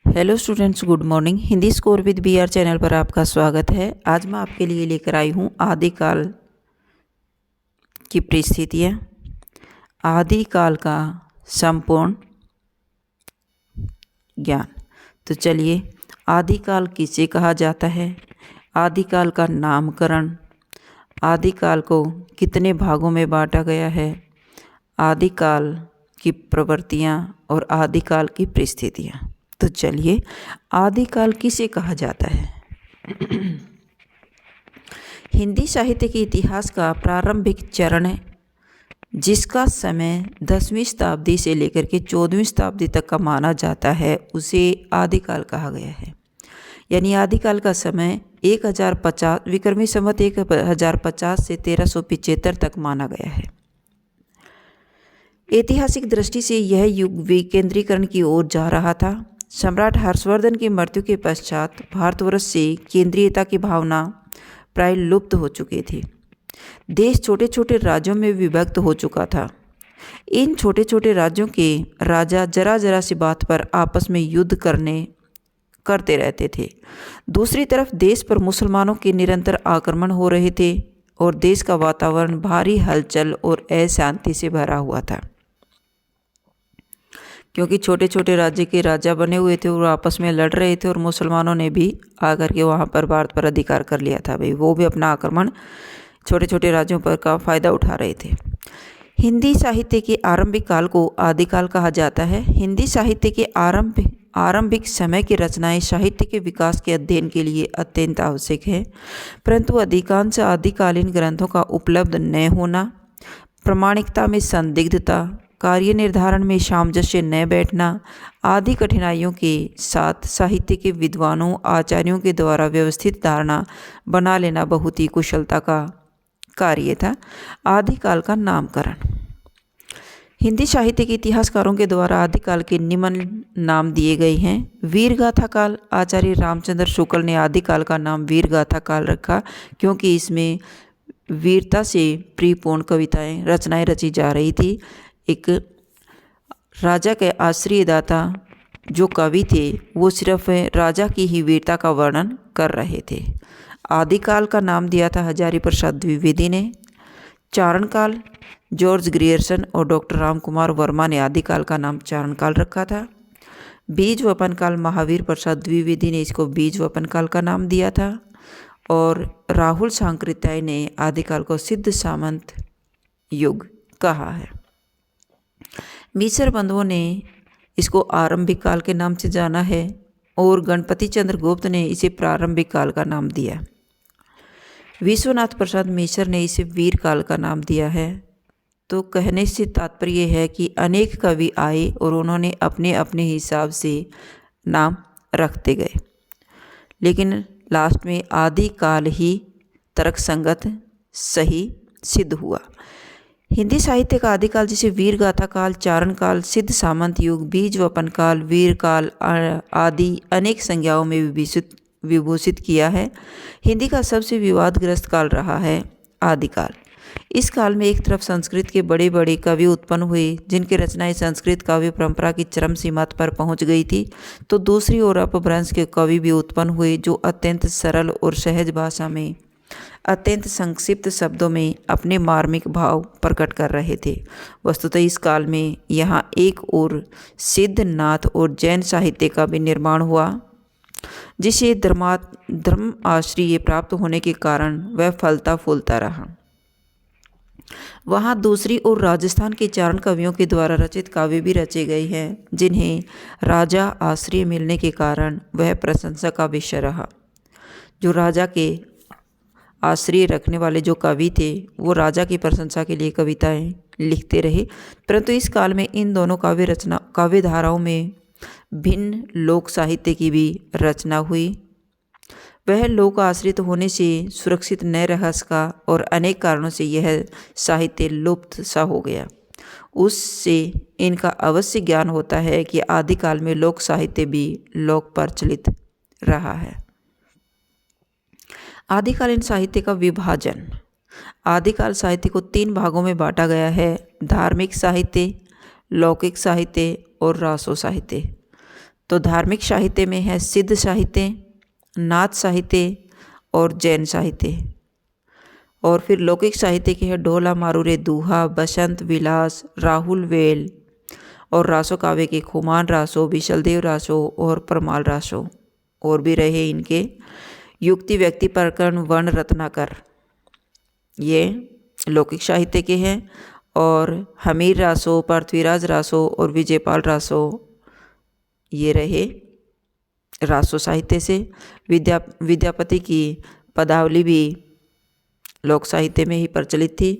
Hello students, good morning. Hindi score with BR channel पर आपका स्वागत है। आज मैं आपके लिए लेकर आई हूँ आदिकाल की परिस्थितियाँ, आदिकाल का संपूर्ण ज्ञान। तो चलिए, आदिकाल किसे कहा जाता है, आदिकाल का नामकरण, आदिकाल को कितने भागों में बांटा गया है, आदिकाल की प्रवृत्तियाँ और आदिकाल की परिस्थितियाँ। तो चलिए, आदिकाल किसे कहा जाता है। हिंदी साहित्य के इतिहास का प्रारंभिक चरण है, जिसका समय 10वीं शताब्दी से लेकर के 14वीं शताब्दी तक का माना जाता है, उसे आदिकाल कहा गया है। यानी आदिकाल का समय 1050 विक्रमी संवत 1050 से 1375 तक माना गया है। ऐतिहासिक दृष्टि से यह युग विकेंद्रीकरण की ओर जा रहा था। सम्राट हर्षवर्धन की मृत्यु के पश्चात भारतवर्ष से केंद्रीयता की भावना प्राय लुप्त हो चुकी थी। देश छोटे छोटे राज्यों में विभक्त हो चुका था। इन छोटे छोटे राज्यों के राजा जरा जरा सी बात पर आपस में युद्ध करते रहते थे। दूसरी तरफ देश पर मुसलमानों के निरंतर आक्रमण हो रहे थे और देश का वातावरण भारी हलचल और अशांति से भरा हुआ था, क्योंकि छोटे छोटे राज्य के राजा बने हुए थे और आपस में लड़ रहे थे और मुसलमानों ने भी आकर के वहाँ पर भारत पर अधिकार कर लिया था। भाई वो भी अपना आक्रमण छोटे छोटे राज्यों पर का फ़ायदा उठा रहे थे। हिंदी साहित्य के आरंभिक काल को आदिकाल कहा जाता है। हिंदी साहित्य के आरंभिक समय की रचनाएं साहित्य के विकास के अध्ययन के लिए अत्यंत आवश्यक है, परंतु अधिकांश आदिकालीन ग्रंथों का उपलब्ध न होना, प्रामाणिकता में संदिग्धता, कार्य निर्धारण में सामंजस्य न बैठना आदि कठिनाइयों के साथ साहित्य के विद्वानों आचार्यों के द्वारा व्यवस्थित धारणा बना लेना बहुत ही कुशलता का कार्य था। आदिकाल का नामकरण। हिंदी साहित्य के इतिहासकारों के द्वारा आदिकाल के निम्न नाम दिए गए हैं। वीरगाथा काल। आचार्य रामचंद्र शुक्ल ने आदिकाल का नाम वीरगाथा काल रखा, क्योंकि इसमें वीरता से परिपूर्ण कविताएं रचनाएं रची जा रही थी। एक राजा के आश्रयदाता जो कवि थे, वो सिर्फ राजा की ही वीरता का वर्णन कर रहे थे। आदिकाल का नाम दिया था हजारी प्रसाद द्विवेदी ने। चारणकाल। जॉर्ज ग्रियर्सन और डॉक्टर रामकुमार वर्मा ने आदिकाल का नाम चारणकाल रखा था। बीज वपन काल। महावीर प्रसाद द्विवेदी ने इसको बीज वपन काल का नाम दिया था और राहुल सांकृत्याय ने आदिकाल को सिद्ध सामंत युग कहा है। मिसर बंधुओं ने इसको आरंभिक काल के नाम से जाना है और गणपति चंद्र गुप्त ने इसे प्रारंभिक काल का नाम दिया। विश्वनाथ प्रसाद मिसर ने इसे वीर काल का नाम दिया है। तो कहने से तात्पर्य है कि अनेक कवि आए और उन्होंने अपने अपने हिसाब से नाम रखते गए, लेकिन लास्ट में आदिकाल ही तर्कसंगत सही सिद्ध हुआ। हिंदी साहित्य का आदिकाल जिसे वीरगाथा काल, चारण काल, सिद्ध सामंत युग, बीज वपन काल, वीर काल आदि अनेक संज्ञाओं में विभूषित किया है। हिंदी का सबसे विवादग्रस्त काल रहा है आदिकाल। इस काल में एक तरफ संस्कृत के बड़े बड़े कवि उत्पन्न हुए, जिनकी रचनाएं संस्कृत काव्य परंपरा की चरम सीमा पर पहुंच गई थी, तो दूसरी ओर अपभ्रंश के कवि भी उत्पन्न हुए, जो अत्यंत सरल और सहज भाषा में अत्यंत संक्षिप्त शब्दों में अपने मार्मिक भाव प्रकट कर रहे थे। वस्तुतः इस काल में यहाँ एक और सिद्ध नाथ और जैन साहित्य का भी निर्माण हुआ, जिसे धर्म आश्रय प्राप्त होने के कारण वह फलता फूलता रहा। वहाँ दूसरी ओर राजस्थान के चारण कवियों के द्वारा रचित काव्य भी रचे गए हैं, जिन्हें राजा आश्रय मिलने के कारण वह प्रशंसा का विषय रहा। जो राजा के आश्रय रखने वाले जो कवि थे, वो राजा की प्रशंसा के लिए कविताएं लिखते रहे, परंतु इस काल में इन दोनों काव्य धाराओं में भिन्न लोक साहित्य की भी रचना हुई। वह लोक आश्रित होने से सुरक्षित न रह सका और अनेक कारणों से यह साहित्य लुप्त सा हो गया। उससे इनका अवश्य ज्ञान होता है कि आदिकाल में लोक साहित्य भी लोक प्रचलित रहा है। आदिकालीन साहित्य का विभाजन। आदिकाल साहित्य को 3 भागों में बांटा गया है: धार्मिक साहित्य, लौकिक साहित्य और रासो साहित्य। तो धार्मिक साहित्य में है सिद्ध साहित्य, नाथ साहित्य और जैन साहित्य। और फिर लौकिक साहित्य के है ढोला मारूरे दूहा, बसंत विलास, राहुल वेल और रासो काव्य के खुमान रासो, विशलदेव रासो और परमाल रासो। और भी रहे इनके युक्ति, व्यक्ति प्रकरण, वर्ण रत्नाकर, ये लौकिक साहित्य के हैं। और हमीर रासो, पृथ्वीराज रासो और विजयपाल रासो, ये रहे रासो साहित्य से। विद्यापति की पदावली भी लोक साहित्य में ही प्रचलित थी।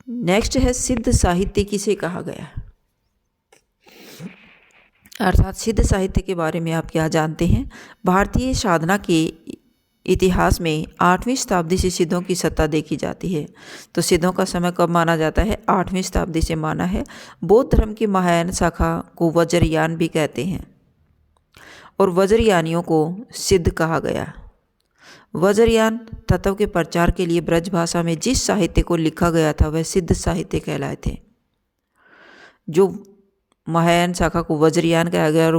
नेक्स्ट है सिद्ध साहित्य किसे कहा गया, अर्थात सिद्ध साहित्य के बारे में आप क्या जानते हैं। भारतीय साधना के इतिहास में 8वीं शताब्दी से सिद्धों की सत्ता देखी जाती है। तो सिद्धों का समय कब माना जाता है, 8वीं शताब्दी से माना है। बौद्ध धर्म की महायान शाखा को वज्रयान भी कहते हैं और वज्रयानियों को सिद्ध कहा गया। वज्रयान तत्व के प्रचार के लिए ब्रज भाषा में जिस साहित्य को लिखा गया था वह सिद्ध साहित्य कहलाए थे। जो महायान शाखा को वज्रयान कहा गया और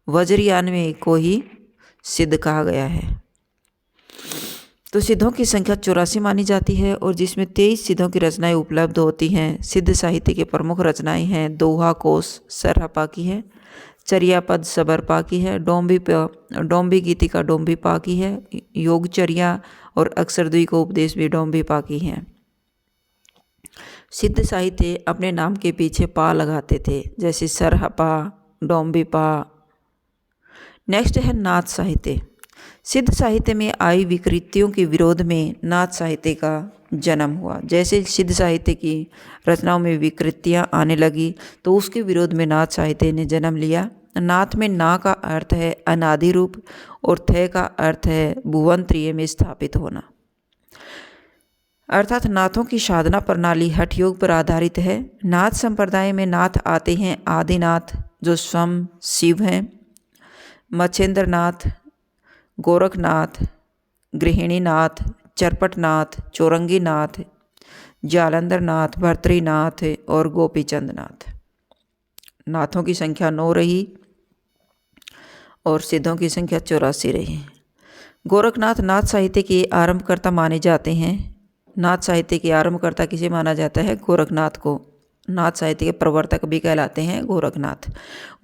वज्रयान में को ही सिद्ध कहा गया है। तो सिद्धों की संख्या 84 मानी जाती है और जिसमें 23 सिद्धों की रचनाएं उपलब्ध होती हैं। सिद्ध साहित्य के प्रमुख रचनाएं हैं दोहा कोश सरहपा की है, चर्यापद सबरपा की है, डोम्बी गीतिका डोम्बीपा की है, योगचर्या और अक्षरद्वय को उपदेश भी डोम्बीपा की है। सिद्ध साहित्य अपने नाम के पीछे पा लगाते थे, जैसे सरहपा, डोम्बीपा। नेक्स्ट है नाथ साहित्य। सिद्ध साहित्य में आई विकृतियों के विरोध में नाथ साहित्य का जन्म हुआ। जैसे सिद्ध साहित्य की रचनाओं में विकृतियां आने लगी तो उसके विरोध में नाथ साहित्य ने जन्म लिया। नाथ में ना का अर्थ है अनादि रूप और थे का अर्थ है भुवन त्रय में स्थापित होना, अर्थात नाथों की साधना प्रणाली हठ योग पर आधारित है। नाथ संप्रदाय में नाथ आते हैं आदिनाथ जो स्वयं शिव हैं, मच्छेंद्रनाथ, गोरखनाथ, गृहिणीनाथ, चरपटनाथ, चौरंगीनाथ, जालंधरनाथ, भर्तृनाथ और गोपीचंदनाथ। नाथों की संख्या 9 रही और सिद्धों की संख्या 84 रही। गोरखनाथ नाथ साहित्य के आरंभकर्ता माने जाते हैं। नाथ साहित्य के आरंभकर्ता किसे माना जाता है, गोरखनाथ को। नाथ साहित्य के प्रवर्तक भी कहलाते हैं गोरखनाथ।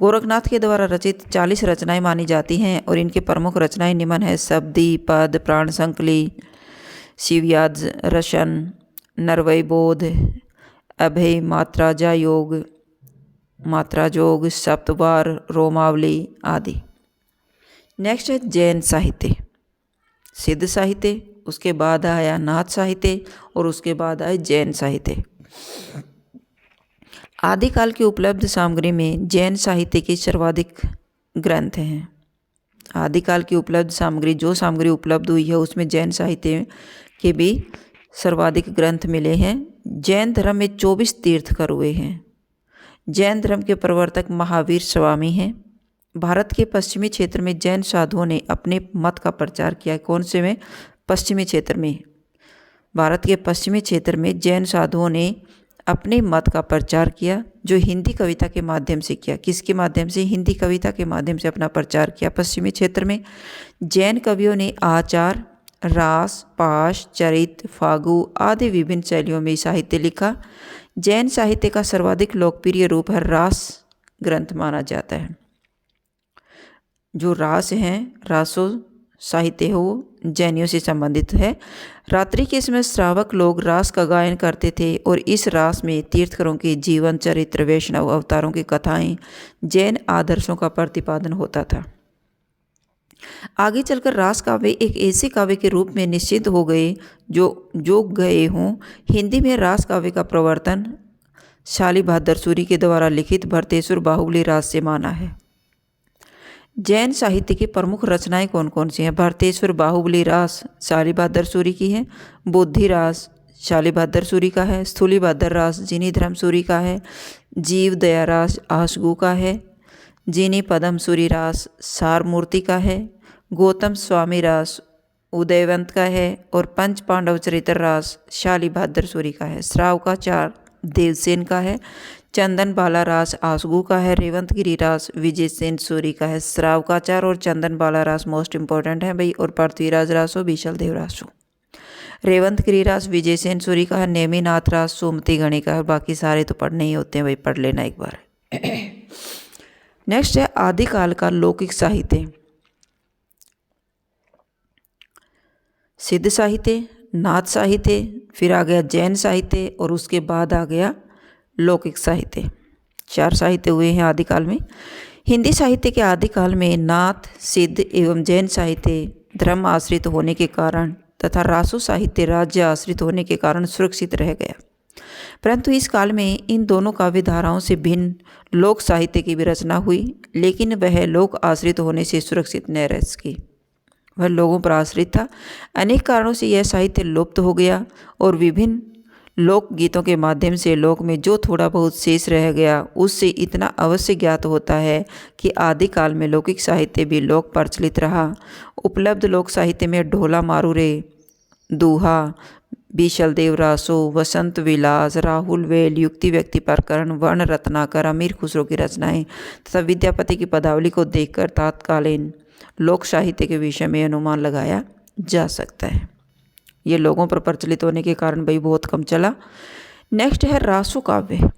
गोरखनाथ के द्वारा रचित 40 रचनाएं मानी जाती हैं और इनके प्रमुख रचनाएं निम्न है शब्दी, पद, प्राण संकली, शिवयाद रशन, नरवै बोध, अभय, मात्राजा योग, मात्रा जोग, सप्तवार, रोमावली आदि। नेक्स्ट है जैन साहित्य। सिद्ध साहित्य, उसके बाद आया नाथ साहित्य और उसके बाद आए जैन साहित्य। आदिकाल की उपलब्ध सामग्री में जैन साहित्य के सर्वाधिक ग्रंथ हैं। आदिकाल की उपलब्ध सामग्री, जो सामग्री उपलब्ध हुई है उसमें जैन साहित्य के भी सर्वाधिक ग्रंथ मिले हैं। जैन धर्म में 24 तीर्थकर हुए हैं। जैन धर्म के प्रवर्तक महावीर स्वामी हैं। भारत के पश्चिमी क्षेत्र में जैन साधुओं ने अपने मत का प्रचार किया। कौन से में, पश्चिमी क्षेत्र में। भारत के पश्चिमी क्षेत्र में जैन साधुओं ने अपने मत का प्रचार किया, जो हिंदी कविता के माध्यम से किया। किसके माध्यम से, हिंदी कविता के माध्यम से अपना प्रचार किया। पश्चिमी क्षेत्र में जैन कवियों ने आचार, रास, पाश, चरित, फागु आदि विभिन्न शैलियों में साहित्य लिखा। जैन साहित्य का सर्वाधिक लोकप्रिय रूप है रास ग्रंथ माना जाता है। जो रास हैं, रासो साहित्य हो जैनियों से संबंधित है। रात्रि के समय श्रावक लोग रास का गायन करते थे और इस रास में तीर्थकरों के जीवन चरित्र, वैष्णव अवतारों की कथाएं, जैन आदर्शों का प्रतिपादन होता था। आगे चलकर रास काव्य एक ऐसे काव्य के रूप में निश्चित हो गए जो गए हों। हिंदी में रास काव्य का प्रवर्तन शाली बहादुर सूरी के द्वारा लिखित भरतेश्वर बाहुबली रास से माना है। जैन साहित्य की प्रमुख रचनाएं कौन कौन सी हैं? भरतेश्वर बाहुबली रास शाली बहादुर सूरी की है, बुद्धि रास शाली बहादुर सूरी का है, स्थूली बहादुर रास जिनी धर्म सूरी का है, जीव दया रास आशगु का है, जिनी पदम सूरी रास सार मूर्ति का है, गौतम स्वामी रास उदयवंत का है और पंच पांडव चरित्र रास शाली बहादुर सूरी का है। श्राव का 4 देवसेन का है, चंदन बाला रास आसगू का है, रेवंत गिरी रास विजयसेन सूरी का है। श्रावकाचार और चंदन बाला रास मोस्ट इंपॉर्टेंट है भाई। और पृथ्वीराज रासो बीशल देव रासो। रेवंत गिरिराज विजयसेन सूरी का है, नेमिनाथ रास सुमति गणी का है। बाकी सारे तो पढ़ने ही होते हैं भाई, पढ़ लेना एक बार। नेक्स्ट है आदिकाल का लौकिक साहित्य। सिद्ध साहित्य, नाथ साहित्य, फिर आ गया जैन साहित्य और उसके बाद आ गया लौकिक साहित्य। 4 साहित्य हुए हैं आदिकाल में। हिंदी साहित्य के आदिकाल में नाथ, सिद्ध एवं जैन साहित्य धर्म आश्रित होने के कारण तथा रासो साहित्य राज्य आश्रित होने के कारण सुरक्षित रह गया, परंतु इस काल में इन दोनों काव्य धाराओं से भिन्न लोक साहित्य की भी रचना हुई, लेकिन वह लोक आश्रित होने से सुरक्षित न रह सकी। वह लोगों पर आश्रित था। अनेक कारणों से यह साहित्य लुप्त हो गया और विभिन्न लोक गीतों के माध्यम से लोक में जो थोड़ा बहुत शेष रह गया उससे इतना अवश्य ज्ञात होता है कि आदिकाल में लौकिक साहित्य भी लोक प्रचलित रहा। उपलब्ध लोक साहित्य में ढोला मारूरे, दूहा, बीशल देव रासो, वसंत विलास, राहुल वेल, युक्ति व्यक्ति प्रकरण, वर्ण रत्नाकर, अमीर खुसरो की रचनाएं तथा विद्यापति की पदावली को देखकर तत्कालीन लोक साहित्य के विषय में अनुमान लगाया जा सकता है। ये लोगों पर प्रचलित होने के कारण भाई बहुत कम चला। नेक्स्ट है रासो काव्य।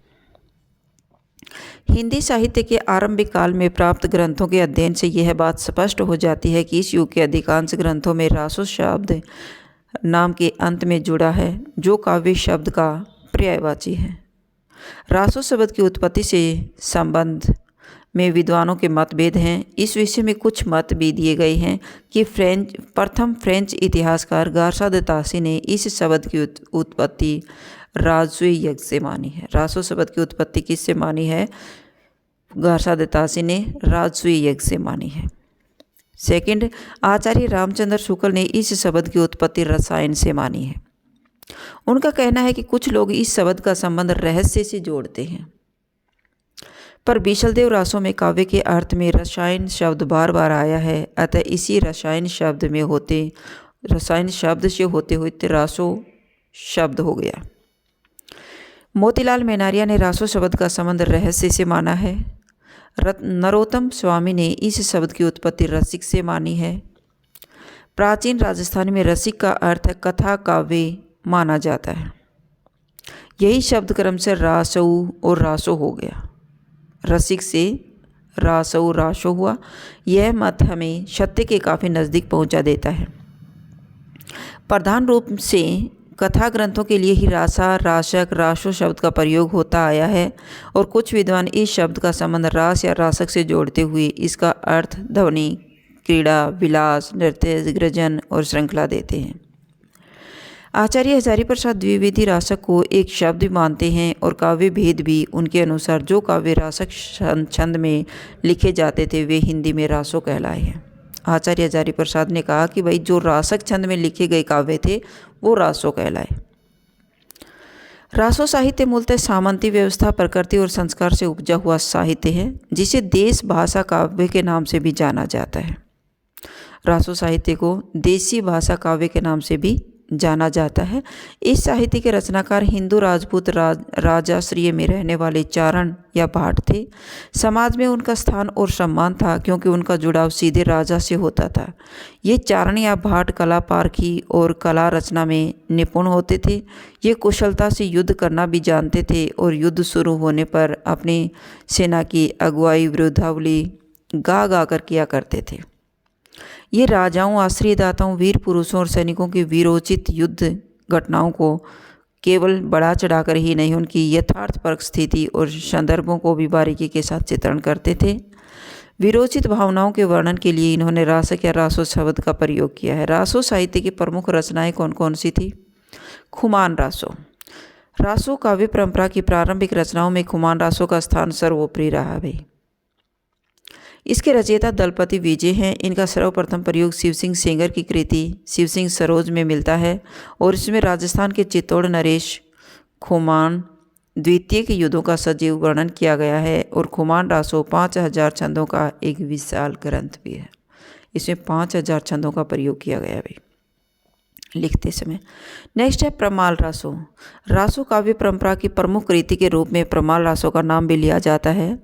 हिंदी साहित्य के आरंभिक काल में प्राप्त ग्रंथों के अध्ययन से यह बात स्पष्ट हो जाती है कि इस युग के अधिकांश ग्रंथों में रासो शब्द नाम के अंत में जुड़ा है, जो काव्य शब्द का पर्यायवाची है। रासो शब्द की उत्पत्ति से संबंध में विद्वानों के मतभेद हैं। इस विषय में कुछ मत भी दिए गए हैं कि प्रथम फ्रेंच इतिहासकार गार्सा दे तासी ने इस शब्द की उत्पत्ति राजसूय यज्ञ से मानी है। रासो शब्द की उत्पत्ति किससे मानी है? गार्सा दे तासी ने राजसूय यज्ञ से मानी है। सेकंड, आचार्य रामचंद्र शुक्ल ने इस शब्द की उत्पत्ति रसायन से मानी है। उनका कहना है कि कुछ लोग इस शब्द का संबंध रहस्य से जोड़ते हैं, पर बीशलदेव रासों में काव्य के अर्थ में रसायन शब्द बार बार आया है, अतः इसी रसायन शब्द से होते हुए रासो शब्द हो गया। मोतीलाल मेनारिया ने रासो शब्द का संबंध रहस्य से माना है। नरोत्तम स्वामी ने इस शब्द की उत्पत्ति रसिक से मानी है। प्राचीन राजस्थान में रसिक का अर्थ कथा काव्य माना जाता है। यही शब्द क्रमशः रासऊ और रासो हो गया। रसिक से रासऊ रासो हुआ। यह मत हमें सत्य के काफ़ी नज़दीक पहुंचा देता है। प्रधान रूप से कथा ग्रंथों के लिए ही रासा, राशक, रासो शब्द का प्रयोग होता आया है और कुछ विद्वान इस शब्द का संबंध रास या रासक से जोड़ते हुए इसका अर्थ ध्वनि, क्रीड़ा, विलास, नृत्य, गृजन और श्रृंखला देते हैं। आचार्य हजारी प्रसाद द्विवेदी रासक को एक शब्द मानते हैं और काव्य भेद भी उनके अनुसार जो काव्य रासक छंद में लिखे जाते थे वे हिंदी में रासो कहलाए हैं। आचार्य हजारी प्रसाद ने कहा कि भाई जो रासक छंद में लिखे गए काव्य थे वो रासो कहलाए। रासो साहित्य मूलतः सामंती व्यवस्था, प्रकृति और संस्कार से उपजा हुआ साहित्य है, जिसे देश भाषा काव्य के नाम से भी जाना जाता है। रासो साहित्य को देसी भाषा काव्य के नाम से भी जाना जाता है। इस साहित्य के रचनाकार हिंदू राजपूत राजाश्रय में रहने वाले चारण या भाट थे। समाज में उनका स्थान और सम्मान था क्योंकि उनका जुड़ाव सीधे राजा से होता था। ये चारण या भाट कला पारखी और कला रचना में निपुण होते थे। ये कुशलता से युद्ध करना भी जानते थे और युद्ध शुरू होने पर अपनी सेना की अगुवाई विरुद्धावली गा गा कर किया करते थे। ये राजाओं, आश्रयदाताओं, वीर पुरुषों और सैनिकों की वीरोचित युद्ध घटनाओं को केवल बढ़ा चढ़ाकर ही नहीं, उनकी यथार्थपरक स्थिति और संदर्भों को भी बारीकी के साथ चित्रण करते थे। वीरोचित भावनाओं के वर्णन के लिए इन्होंने रासक या रासो शब्द का प्रयोग किया है। रासो साहित्य की प्रमुख रचनाएं कौन कौन सी थी? खुमान रासो। रासो काव्य परंपरा की प्रारंभिक रचनाओं में खुमान रासो का स्थान सर्वोपरि रहा भाई। इसके रचयिता दलपति विजय हैं। इनका सर्वप्रथम प्रयोग शिव सिंह सेंगर की कृति शिव सिंह सरोज में मिलता है और इसमें राजस्थान के चित्तौड़ नरेश खुमान द्वितीय के युद्धों का सजीव वर्णन किया गया है। और खुमान रासो 5000 छंदों का एक विशाल ग्रंथ भी है। इसमें 5000 छंदों का प्रयोग किया गया भाई। लिखते समय। नेक्स्ट है प्रमाल रासो। रासो काव्य परंपरा की प्रमुख कृति के रूप में प्रमाल रासो का नाम भी लिया जाता है।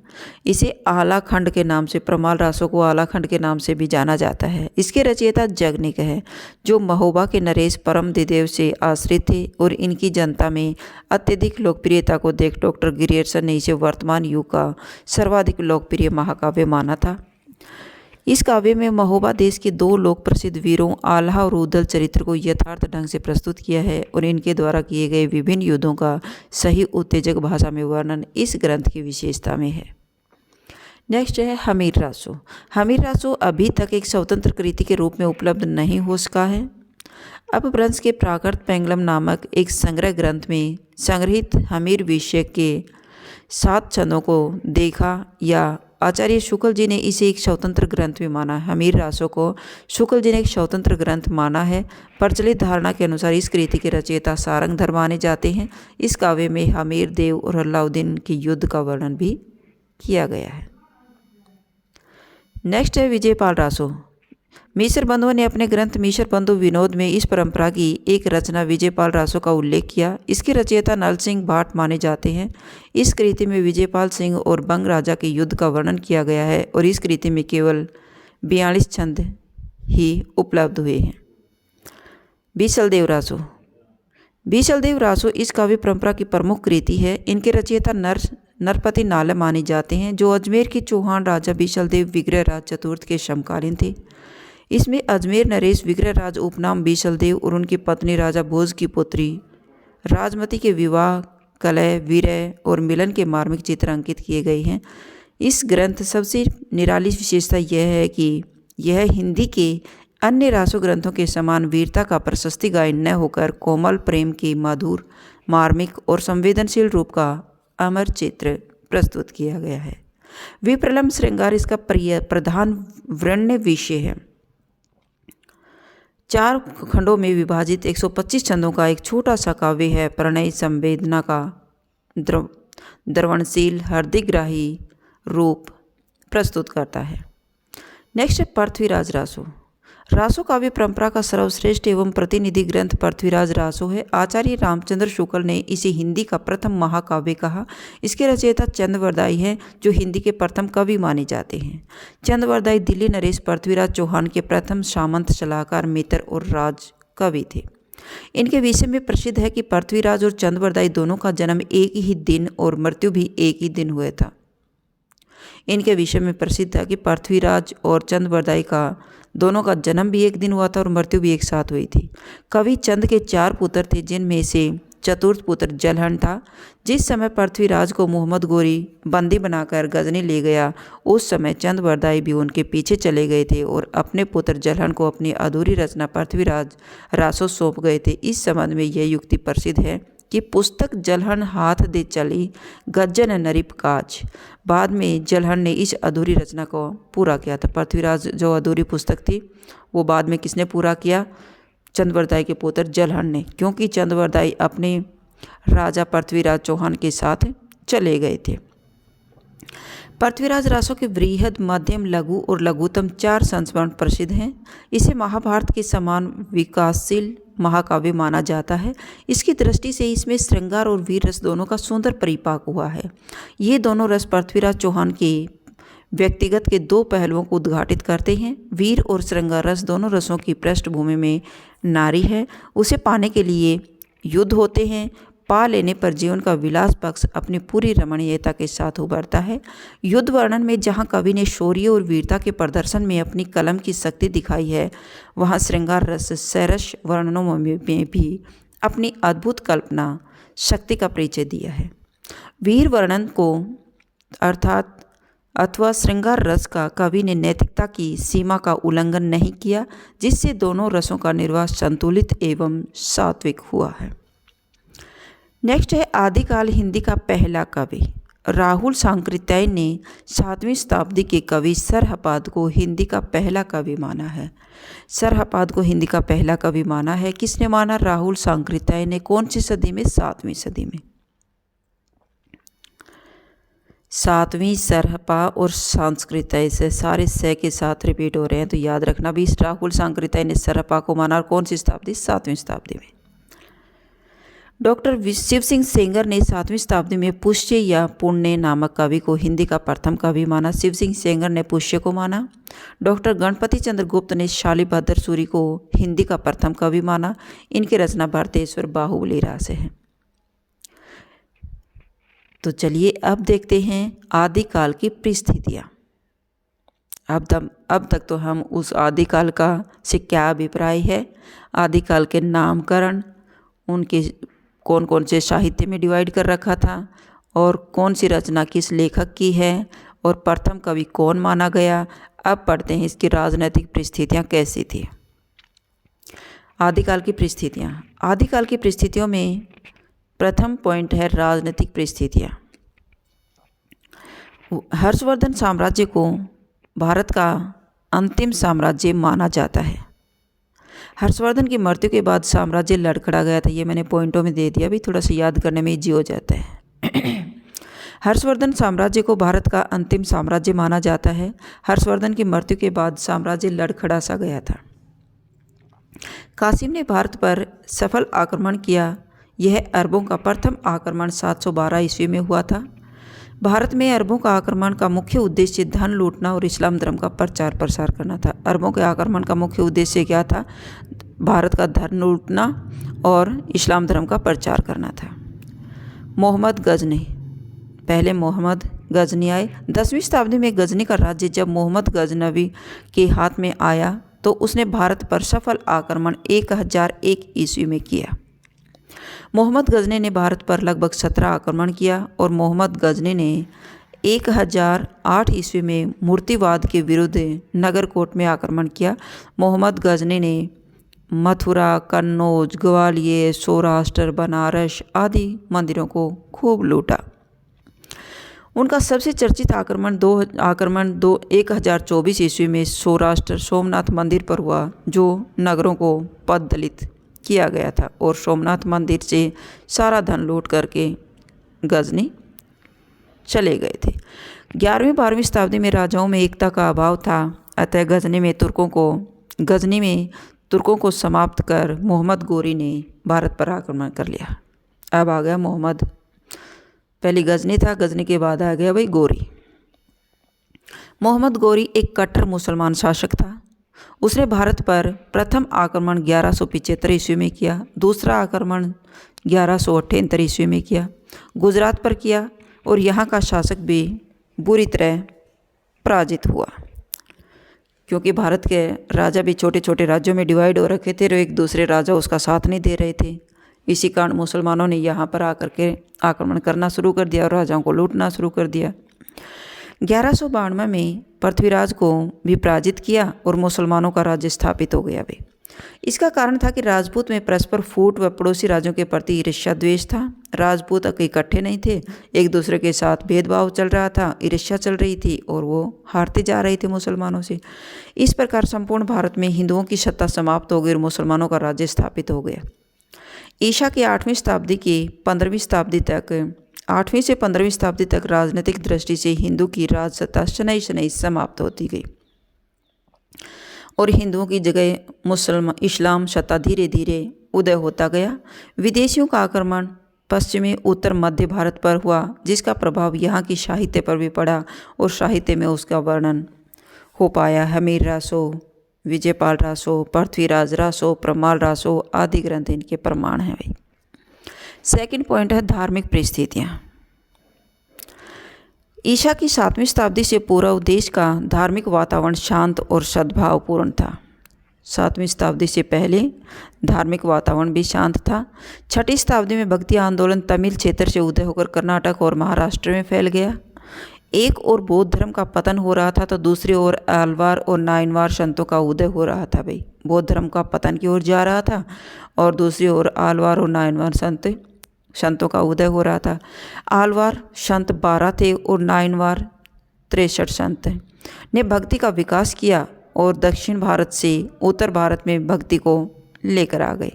इसे आला खंड के नाम से, प्रमाल रासो को आला खंड के नाम से भी जाना जाता है। इसके रचयिता जगनिक है, जो महोबा के नरेश परमदिदेव से आश्रित थे और इनकी जनता में अत्यधिक लोकप्रियता को देख डॉक्टर गिरियर्सन ने इसे वर्तमान युग का सर्वाधिक लोकप्रिय महाकाव्य माना था। इस काव्य में महोबा देश के दो लोक प्रसिद्ध वीरों आल्हा और उदल चरित्र को यथार्थ ढंग से प्रस्तुत किया है और इनके द्वारा किए गए विभिन्न युद्धों का सही उत्तेजक भाषा में वर्णन इस ग्रंथ की विशेषता में है। नेक्स्ट है हमीर रासो। हमीर रासो अभी तक एक स्वतंत्र कृति के रूप में उपलब्ध नहीं हो सका है। अपभ्रंश के प्राकृत पेंगलम नामक एक संग्रह ग्रंथ में संग्रहित हमीर विषय के 7 छंदों को देखा या आचार्य शुक्ल जी ने इसे एक स्वतंत्र ग्रंथ भी माना है। हमीर रासो को शुक्ल जी ने एक स्वतंत्र ग्रंथ माना है। प्रचलित धारणा के अनुसार इस कृति के रचयिता सारंगधर माने जाते हैं। इस काव्य में हमीर देव और अलाउद्दीन के युद्ध का वर्णन भी किया गया है। नेक्स्ट है विजयपाल रासो। मिश्र बंधुओं ने अपने ग्रंथ मिश्र बंधु विनोद में इस परंपरा की एक रचना विजयपाल रासो का उल्लेख किया। इसके रचयिता नल सिंह भाट माने जाते हैं। इस कृति में विजयपाल सिंह और बंग राजा के युद्ध का वर्णन किया गया है और इस कृति में केवल 42 छंद ही उपलब्ध हुए हैं। बीसलदेव रासो। बीसलदेव रासो इस काव्य परंपरा की प्रमुख कृति है। इनके रचयिता नरपति नाले माने जाते हैं, जो अजमेर के चौहान राजा बीसलदेव विग्रहराज चतुर्थ के समकालीन थे। इसमें अजमेर नरेश विग्रहराज उपनाम बीसलदेव और उनकी पत्नी राजा भोज की पुत्री राजमती के विवाह, कलह, विरह और मिलन के मार्मिक चित्र अंकित किए गए हैं। इस ग्रंथ सबसे निराली विशेषता यह है कि यह हिंदी के अन्य रासो ग्रंथों के समान वीरता का प्रशस्ति गायन न होकर कोमल प्रेम के मधुर, मार्मिक और संवेदनशील रूप का अमर चित्र प्रस्तुत किया गया है। विप्रलंब श्रृंगार इसका प्रधान वर्ण्य विषय है। 4 खंडों में विभाजित 125 छंदों का एक छोटा सा काव्य है। प्रणय संवेदना का द्रवणशील हृदयग्राही रूप प्रस्तुत करता है। नेक्स्ट है पृथ्वीराज रासो। रासो काव्य परंपरा का सर्वश्रेष्ठ एवं प्रतिनिधि ग्रंथ पृथ्वीराज रासो है। आचार्य रामचंद्र शुक्ल ने इसे हिंदी का प्रथम महाकाव्य कहा। इसके रचयिता चंद्रवरदाई हैं, जो हिंदी के प्रथम कवि माने जाते हैं। चंद्रवरदाई दिल्ली नरेश पृथ्वीराज चौहान के प्रथम सामंत, सलाहकार, मित्र और राज कवि थे। इनके विषय में प्रसिद्ध है कि पृथ्वीराज और चंद्रवरदाई दोनों का जन्म एक ही दिन और मृत्यु भी एक ही दिन हुआ था। इनके विषय में प्रसिद्ध है कि पृथ्वीराज और चंद्रवरदाई का दोनों का जन्म भी एक दिन हुआ था और मृत्यु भी एक साथ हुई थी। कवि चंद के 4 पुत्र थे, जिनमें से चतुर्थ पुत्र जलहन था। जिस समय पृथ्वीराज को मोहम्मद गोरी बंदी बनाकर गजनी ले गया, उस समय चंद्रवरदाई भी उनके पीछे चले गए थे और अपने पुत्र जलहन को अपनी अधूरी रचना पृथ्वीराज रासो सौंप गए थे। इस संबंध में यह युक्ति प्रसिद्ध है कि पुस्तक जलहन हाथ दे चली गज्जन नरिप काज। बाद में जलहन ने इस अधूरी रचना को पूरा किया था। पृथ्वीराज जो अधूरी पुस्तक थी वो बाद में किसने पूरा किया? चंद्रवरदाई के पुत्र जलहन ने, क्योंकि चंद्रवरदाई अपने राजा पृथ्वीराज चौहान के साथ चले गए थे। पृथ्वीराज रासो के वृहद, मध्यम, लघु और लघुतम 4 संस्करण प्रसिद्ध हैं। इसे महाभारत के समान विकासशील महाकाव्य माना जाता है। इसकी दृष्टि से इसमें श्रृंगार और वीर रस दोनों का सुंदर परिपाक हुआ है। ये दोनों रस पृथ्वीराज चौहान के व्यक्तिगत के 2 पहलुओं को उद्घाटित करते हैं। वीर और श्रृंगार रस दोनों रसों की पृष्ठभूमि में नारी है। उसे पाने के लिए युद्ध होते हैं। पा लेने पर जीवन का विलास पक्ष अपनी पूरी रमणीयता के साथ उभरता है। युद्ध वर्णन में जहाँ कवि ने शौर्य और वीरता के प्रदर्शन में अपनी कलम की शक्ति दिखाई है, वहाँ श्रृंगार रस सैरस वर्णनों में भी अपनी अद्भुत कल्पना शक्ति का परिचय दिया है। वीर वर्णन को अथवा श्रृंगार रस का कवि ने नैतिकता की सीमा का उल्लंघन नहीं किया, जिससे दोनों रसों का निर्वाह संतुलित एवं सात्विक हुआ है। नेक्स्ट है आदिकाल हिंदी का पहला कवि। राहुल सांकृत्याय ने 7वीं शताब्दी के कवि सरहपाद को हिंदी का पहला कवि माना है। सरहपाद को हिंदी का पहला कवि माना है। किसने माना? राहुल सांकृत्याय ने। कौन सी सदी में? 7वीं सदी में। सातवीं सरहपा और सांस्कृतिक से सारे से के साथ रिपीट हो रहे हैं, तो याद रखना भी। राहुल सांकृतिक ने सरहपा को माना, और कौन सी शताब्दी? 7वीं शताब्दी में। डॉक्टर शिव सिंह सेंगर ने 7वीं शताब्दी में पुष्य या पुण्य नामक कवि को हिंदी का प्रथम कवि माना। शिव सिंह सेंगर ने पुष्य को माना। डॉक्टर गणपति चंद्र गुप्त ने शालिभद्र सूरी को हिंदी का प्रथम कवि माना। इनकी रचना भरतेश्वर बाहुबली रास है। तो चलिए अब देखते हैं आदिकाल की परिस्थितियाँ। अब तक तो हम उस आदिकाल का से क्या अभिप्राय है, आदिकाल के नामकरण, उनके कौन कौन से साहित्य में डिवाइड कर रखा था, और कौन सी रचना किस लेखक की है, और प्रथम कवि कौन माना गया। अब पढ़ते हैं इसकी राजनीतिक परिस्थितियाँ कैसी थी। आदिकाल की परिस्थितियाँ। आदिकाल की परिस्थितियों में प्रथम पॉइंट है राजनीतिक परिस्थितियाँ। हर्षवर्धन साम्राज्य को भारत का अंतिम साम्राज्य माना जाता है। हर्षवर्धन की मृत्यु के बाद साम्राज्य लड़खड़ा गया था। ये मैंने पॉइंटों में दे दिया, भी थोड़ा सा याद करने में इजी हो जाता है। हर्षवर्धन साम्राज्य को भारत का अंतिम साम्राज्य माना जाता है। हर्षवर्धन की मृत्यु के बाद साम्राज्य लड़खड़ा सा गया था। कासिम ने भारत पर सफल आक्रमण किया। यह अरबों का प्रथम आक्रमण 712 ईस्वी में हुआ था। भारत में अरबों का आक्रमण का मुख्य उद्देश्य धन लूटना और इस्लाम धर्म का प्रचार प्रसार करना था। अरबों के आक्रमण का मुख्य उद्देश्य क्या था? भारत का धन लूटना और इस्लाम धर्म का प्रचार करना था। मोहम्मद गजनी, पहले मोहम्मद गजनी आए। 10वीं शताब्दी में गजनी का राज्य जब मोहम्मद गजनवी के हाथ में आया तो उसने भारत पर सफल आक्रमण 1001 ईस्वी में किया। मोहम्मद गजनी ने भारत पर लगभग 17 आक्रमण किया, और मोहम्मद गजनी ने 1008 ईस्वी में मूर्तिवाद के विरुद्ध नगरकोट में आक्रमण किया। मोहम्मद गजनी ने मथुरा, कन्नौज, ग्वालियर, सौराष्ट्र, बनारस आदि मंदिरों को खूब लूटा। उनका सबसे चर्चित आक्रमण 1024 ईस्वी में सौराष्ट्र सोमनाथ मंदिर पर हुआ, जो नगरों को पददलित किया गया था, और सोमनाथ मंदिर से सारा धन लूट करके गजनी चले गए थे। 11वीं 12वीं शताब्दी में राजाओं में एकता का अभाव था, अतः गजनी में तुर्कों को समाप्त कर मोहम्मद गोरी ने भारत पर आक्रमण कर लिया। अब आ गया मोहम्मद, पहले गजनी था, गजनी के बाद आ गया भाई गोरी। मोहम्मद गोरी एक कट्टर मुसलमान शासक था। उसने भारत पर प्रथम आक्रमण 1175 ईस्वी में किया, दूसरा आक्रमण 1178 ईस्वी में किया, गुजरात पर किया, और यहाँ का शासक भी बुरी तरह पराजित हुआ, क्योंकि भारत के राजा भी छोटे छोटे राज्यों में डिवाइड हो रखे थे, और एक दूसरे राजा उसका साथ नहीं दे रहे थे। इसी कारण मुसलमानों ने यहाँ पर आकर के आक्रमण करना शुरू कर दिया और राजाओं को लूटना शुरू कर दिया। 1192 में पृथ्वीराज को भी पराजित किया और मुसलमानों का राज्य स्थापित हो गया भी। इसका कारण था कि राजपूत में परस्पर फूट व पड़ोसी राज्यों के प्रति ईर्ष्या द्वेष था। राजपूत इकट्ठे नहीं थे, एक दूसरे के साथ भेदभाव चल रहा था, ईर्ष्या चल रही थी, और वो हारते जा रहे थे मुसलमानों से। इस प्रकार संपूर्ण भारत में हिंदुओं की सत्ता समाप्त हो गई और मुसलमानों का राज्य स्थापित हो गया। ईसा की 8वीं शताब्दी की 15वीं शताब्दी तक 8वीं से 15वीं शताब्दी तक राजनीतिक दृष्टि से हिंदू की राजसत्ता शनैः शनैः समाप्त होती गई, और हिंदुओं की जगह इस्लाम सत्ता धीरे धीरे उदय होता गया। विदेशियों का आक्रमण पश्चिमी उत्तर मध्य भारत पर हुआ, जिसका प्रभाव यहाँ की साहित्य पर भी पड़ा, और साहित्य में उसका वर्णन हो पाया। हमीर रासो, विजयपाल रासो, पृथ्वीराज रासो, परमाल रासो आदि ग्रंथ इनके प्रमाण हैं भाई। सेकंड पॉइंट है धार्मिक परिस्थितियाँ। ईसा की 7वीं शताब्दी से पूर्व देश का धार्मिक वातावरण शांत और सद्भावपूर्ण था। 7वीं शताब्दी से पहले धार्मिक वातावरण भी शांत था। 6वीं शताब्दी में भक्ति आंदोलन तमिल क्षेत्र से उदय होकर कर्नाटक और महाराष्ट्र में फैल गया। एक और बौद्ध धर्म का पतन हो रहा था, तो दूसरी ओर आलवार और नायनवार संतों का उदय हो रहा था भाई। बौद्ध धर्म का पतन की ओर जा रहा था, और दूसरी ओर आलवार और नायनवार संतों का उदय हो रहा था। आलवार संत 12 थे और नायनवार 63 संत ने भक्ति का विकास किया, और दक्षिण भारत से उत्तर भारत में भक्ति को लेकर आ गए।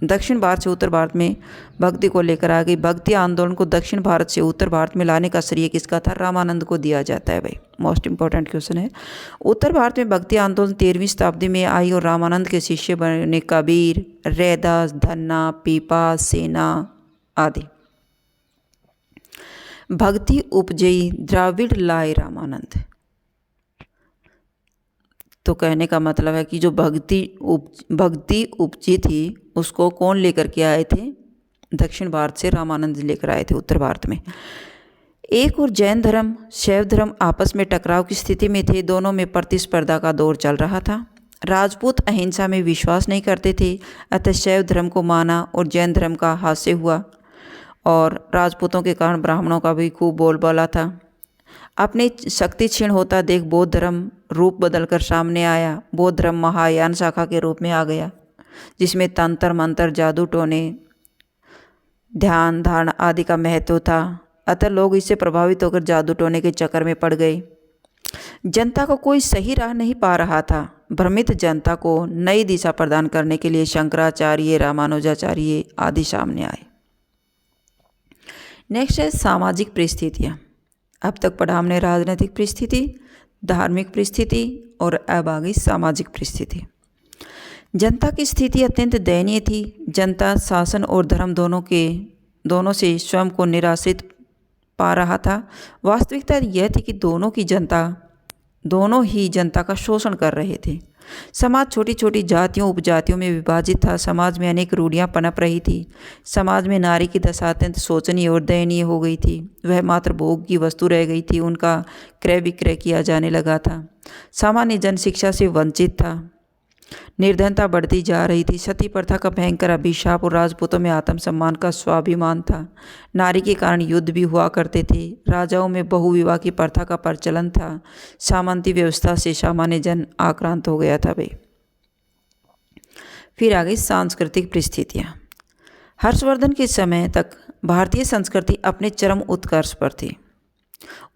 दक्षिण भारत से उत्तर भारत में भक्ति को लेकर आ गई। भक्ति आंदोलन को दक्षिण भारत से उत्तर भारत में लाने का श्रेय किसका था? रामानंद को दिया जाता है भाई। मोस्ट इंपॉर्टेंट क्वेश्चन है। उत्तर भारत में भक्ति आंदोलन 13वीं शताब्दी में आई और रामानंद के शिष्य बने कबीर, रैदास, धन्ना, पीपा, सेना आदि। भक्ति उपजई द्राविड़ लाए रामानंद। तो कहने का मतलब है कि जो भक्ति उपजी थी उसको कौन लेकर के आए थे? दक्षिण भारत से रामानंद लेकर आए थे उत्तर भारत में। एक और जैन धर्म, शैव धर्म आपस में टकराव की स्थिति में थे। दोनों में प्रतिस्पर्धा का दौर चल रहा था। राजपूत अहिंसा में विश्वास नहीं करते थे, अतः शैव धर्म को माना और जैन धर्म का हास्य हुआ। और राजपूतों के कारण ब्राह्मणों का भी खूब बोलबाला था। अपनी शक्ति क्षीण होता देख बौद्ध धर्म रूप बदलकर सामने आया। बौद्ध धर्म महायान शाखा के रूप में आ गया, जिसमें तंत्र मंत्र, जादू टोने, ध्यान धारण आदि का महत्व था। अतः लोग इससे प्रभावित होकर जादू टोने के चक्कर में पड़ गए। जनता को कोई सही राह नहीं पा रहा था। भ्रमित जनता को नई दिशा प्रदान करने के लिए शंकराचार्य, रामानुजाचार्य आदि सामने आए। नेक्स्ट है सामाजिक परिस्थितियाँ। अब तक पढ़ा हमने राजनीतिक परिस्थिति, धार्मिक परिस्थिति और अब आ गई सामाजिक परिस्थिति। जनता की स्थिति अत्यंत दयनीय थी। जनता शासन और धर्म दोनों से स्वयं को निराश्रित पा रहा था। वास्तविकता यह थी कि दोनों ही जनता का शोषण कर रहे थे। समाज छोटी छोटी जातियों उपजातियों में विभाजित था। समाज में अनेक रूढ़ियां पनप रही थी। समाज में नारी की दशा अत्यंत शोचनीय और दयनीय हो गई थी। वह मात्र भोग की वस्तु रह गई थी। उनका क्रय विक्रय किया जाने लगा था। सामान्य जन शिक्षा से वंचित था। निर्धनता बढ़ती जा रही थी। सती प्रथा का भयंकर अभिशाप और राजपूतों में आत्मसम्मान का स्वाभिमान था। नारी के कारण युद्ध भी हुआ करते थे। राजाओं में बहुविवाह की प्रथा का प्रचलन था। सामंती व्यवस्था से सामान्य जन आक्रांत हो गया था भाई। फिर आ गई सांस्कृतिक परिस्थितियाँ। हर्षवर्धन के समय तक भारतीय संस्कृति अपने चरम उत्कर्ष पर थी।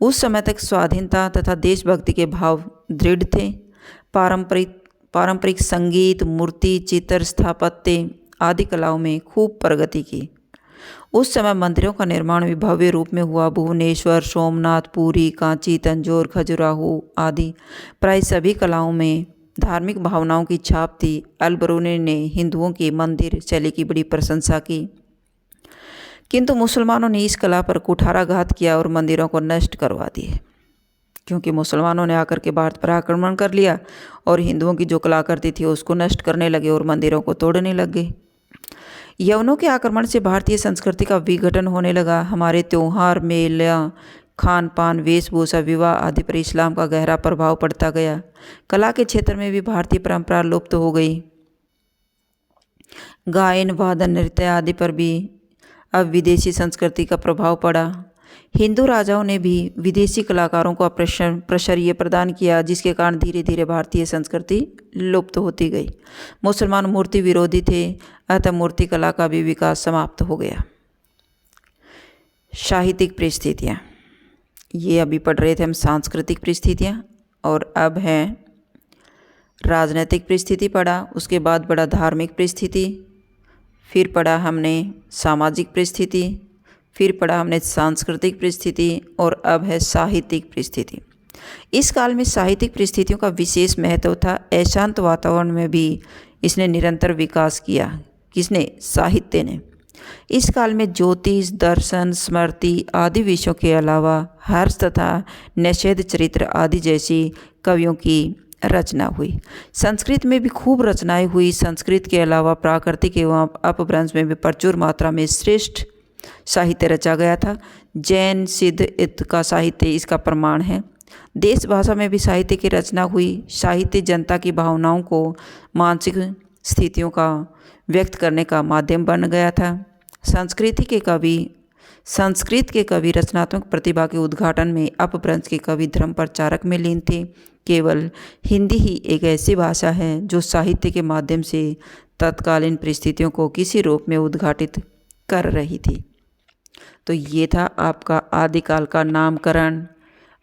उस समय तक स्वाधीनता तथा देशभक्ति के भाव दृढ़ थे। पारंपरिक संगीत, मूर्ति, चित्र, स्थापत्य आदि कलाओं में खूब प्रगति की। उस समय मंदिरों का निर्माण भी भव्य रूप में हुआ। भुवनेश्वर, सोमनाथ, पुरी, कांची, तंजौर, खजुराहो आदि प्राय सभी कलाओं में धार्मिक भावनाओं की छाप थी। अल-बरूनी ने हिंदुओं की मंदिर शैली की बड़ी प्रशंसा की, किंतु मुसलमानों ने इस कला पर कुठाराघात किया और मंदिरों को नष्ट करवा दिए। क्योंकि मुसलमानों ने आकर के भारत पर आक्रमण कर लिया और हिंदुओं की जो कलाकृति थी उसको नष्ट करने लगे और मंदिरों को तोड़ने लगे। यवनों के आक्रमण से भारतीय संस्कृति का विघटन होने लगा। हमारे त्योहार, मेला, खान पान, वेशभूषा, विवाह आदि पर इस्लाम का गहरा प्रभाव पड़ता गया। कला के क्षेत्र में भी भारतीय परंपरा लुप्त हो गई। गायन, वादन, नृत्य आदि पर भी अब विदेशी संस्कृति का प्रभाव पड़ा। हिंदू राजाओं ने भी विदेशी कलाकारों को प्रश्रय प्रदान किया, जिसके कारण धीरे धीरे भारतीय संस्कृति लुप्त होती गई। मुसलमान मूर्ति विरोधी थे, अतः मूर्ति कला का भी विकास समाप्त हो गया। साहित्यिक परिस्थितियाँ, ये अभी पढ़ रहे थे हम सांस्कृतिक परिस्थितियाँ, और अब है राजनीतिक परिस्थिति पढ़ा, उसके बाद पढ़ा धार्मिक परिस्थिति, फिर पढ़ा हमने सामाजिक परिस्थिति, फिर पढ़ा हमने सांस्कृतिक परिस्थिति, और अब है साहित्यिक परिस्थिति। इस काल में साहित्यिक परिस्थितियों का विशेष महत्व था। अशांत वातावरण में भी इसने निरंतर विकास किया। किसने? साहित्य ने। इस काल में ज्योतिष, दर्शन, स्मृति आदि विषयों के अलावा हर्ष तथा निषेध चरित्र आदि जैसी कवियों की रचना हुई। संस्कृत में भी खूब रचनाएं हुई। संस्कृत के अलावा प्राकृतिक एवं अपभ्रंश में भी प्रचुर मात्रा में श्रेष्ठ साहित्य रचा गया था। जैन सिद्ध इत का साहित्य इसका प्रमाण है। देश भाषा में भी साहित्य की रचना हुई। साहित्य जनता की भावनाओं को, मानसिक स्थितियों का व्यक्त करने का माध्यम बन गया था। संस्कृत के कवि रचनात्मक प्रतिभा के उद्घाटन में अपभ्रंश के कवि धर्म प्रचारक में लीन थे। केवल हिंदी ही एक ऐसी भाषा है जो साहित्य के माध्यम से तत्कालीन परिस्थितियों को किसी रूप में उद्घाटित कर रही थी। तो ये था आपका आदिकाल का नामकरण,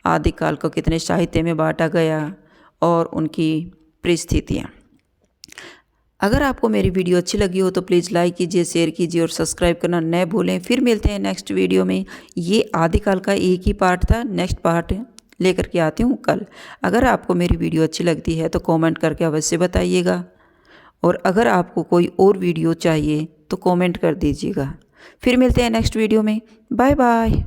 आदिकाल को कितने साहित्य में बांटा गया और उनकी परिस्थितियाँ। अगर आपको मेरी वीडियो अच्छी लगी हो तो प्लीज़ लाइक कीजिए, शेयर कीजिए और सब्सक्राइब करना न भूलें। फिर मिलते हैं नेक्स्ट वीडियो में। ये आदिकाल का एक ही पार्ट था, नेक्स्ट पार्ट लेकर के आती हूँ कल। अगर आपको मेरी वीडियो अच्छी लगती है तो कमेंट करके अवश्य बताइएगा, और अगर आपको कोई और वीडियो चाहिए तो कमेंट कर दीजिएगा। फिर मिलते हैं नेक्स्ट वीडियो में। Bye bye.